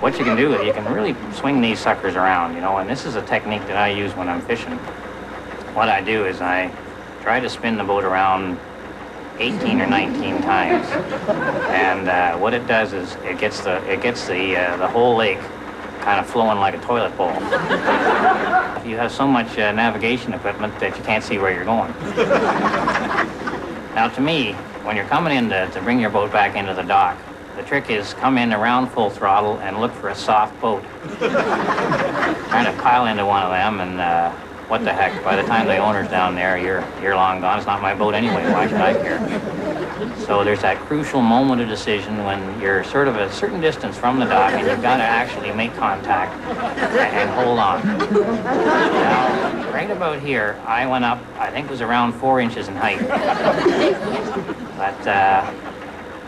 what you can do is you can really swing these suckers around, you know, and this is a technique that I use when I'm fishing. What I do is I try to spin the boat around 18 or 19 times, and what it does is it gets the whole lake kind of flowing like a toilet bowl. You have so much navigation equipment that you can't see where you're going. Now, to me, when you're coming in to bring your boat back into the dock, the trick is come in around full throttle and look for a soft boat. Kind of pile into one of them, and what the heck, by the time the owner's down there, you're long gone. It's not my boat anyway, why should I care? So there's that crucial moment of decision when you're sort of a certain distance from the dock and you've got to actually make contact and hold on. Now, right about here, I went up, I think it was around 4 inches in height. But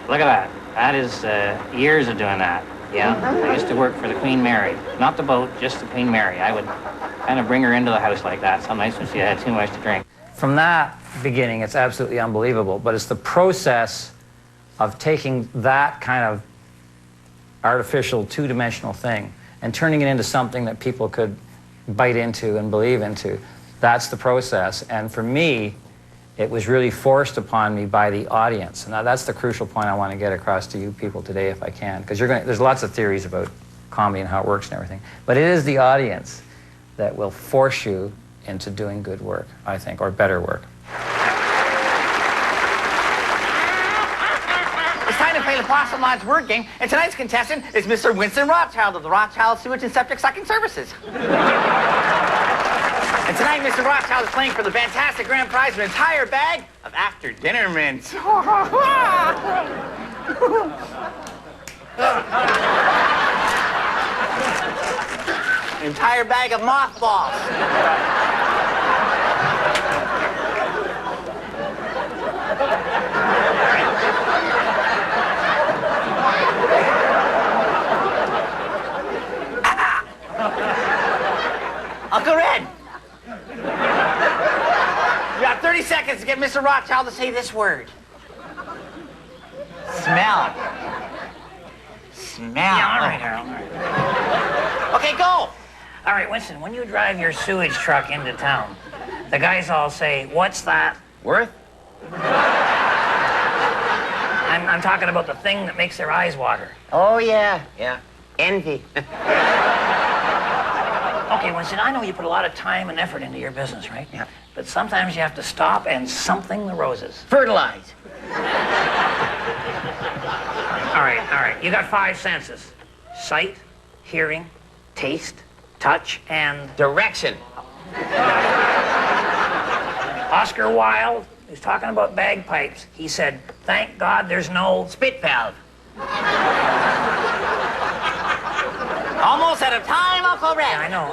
look at that. That is years of doing that. Yeah, I used to work for the Queen Mary. Not the boat, just the Queen Mary. I would kind of bring her into the house like that some nights when she had too much to drink. From that beginning, it's absolutely unbelievable, but it's the process of taking that kind of artificial, two-dimensional thing and turning it into something that people could bite into and believe into. That's the process, and for me, it was really forced upon me by the audience. And that's the crucial point I want to get across to you people today if I can, because there's lots of theories about comedy and how it works and everything, but it is the audience that will force you into doing good work, I think, or better work. It's time to play the Blossom Lodge word game, and tonight's contestant is Mr. Winston Rothschild of the Rothschild Sewage and Septic Sucking Services. And tonight, Mr. Rothschild is playing for the fantastic grand prize of an entire bag of after-dinner mints. An entire bag of mothballs. Uncle Red! You got 30 seconds to get Mr. Rothschild to say this word. Smell. Smell. Yeah, all right, Harold, all right. Okay, go! All right, Winston, when you drive your sewage truck into town, the guys all say, "What's that Worth? I'm talking about the thing that makes their eyes water. Oh, yeah. Yeah. Envy. Okay, Winston, I know you put a lot of time and effort into your business, right? Yeah. But sometimes you have to stop and something the roses. Fertilize. All right. You got 5 senses. Sight, hearing, taste, touch, and... Direction. Oscar Wilde, who's talking about bagpipes, he said, "Thank God there's no..." Spit valve. Almost out of time, Uncle Red. Yeah, I know.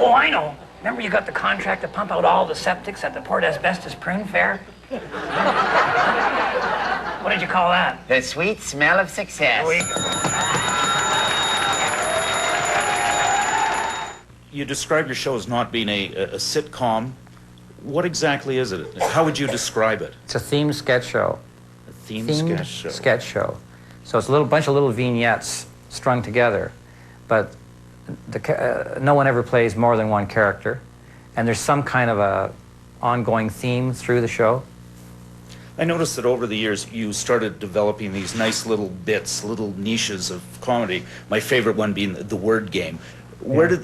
Oh, I know. Remember you got the contract to pump out all the septics at the Port Asbestos Prune Fair? What did you call that? The sweet smell of success. There we go. You describe your show as not being a sitcom. What exactly is it? How would you describe it? It's a themed sketch show. A themed sketch show. So it's a bunch of little vignettes strung together, but no one ever plays more than one character, and there's some kind of a ongoing theme through the show. I noticed that over the years you started developing these nice little bits, little niches of comedy. My favorite one being the word game. Where did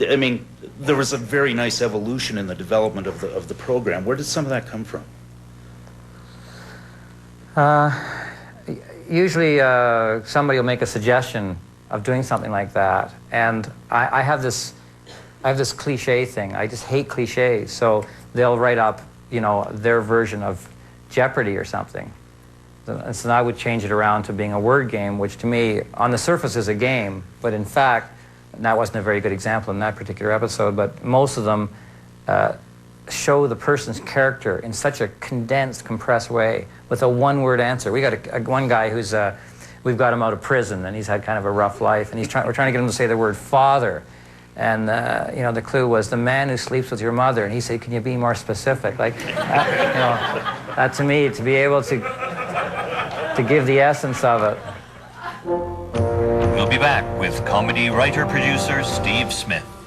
there was a very nice evolution in the development of the program. Where did some of that come from? Usually somebody will make a suggestion of doing something like that, and I have this cliche thing. I just hate cliches, so they'll write up, their version of Jeopardy or something. And so I would change it around to being a word game, which to me, on the surface, is a game, but in fact, and that wasn't a very good example in that particular episode, but most of them show the person's character in such a condensed, compressed way with a one-word answer. We got one guy who's, we've got him out of prison, and he's had kind of a rough life, and we're trying to get him to say the word father. And, the clue was the man who sleeps with your mother. And he said, "Can you be more specific?" Like, that to me, to be able to give the essence of it. We'll be back with comedy writer-producer Steve Smith.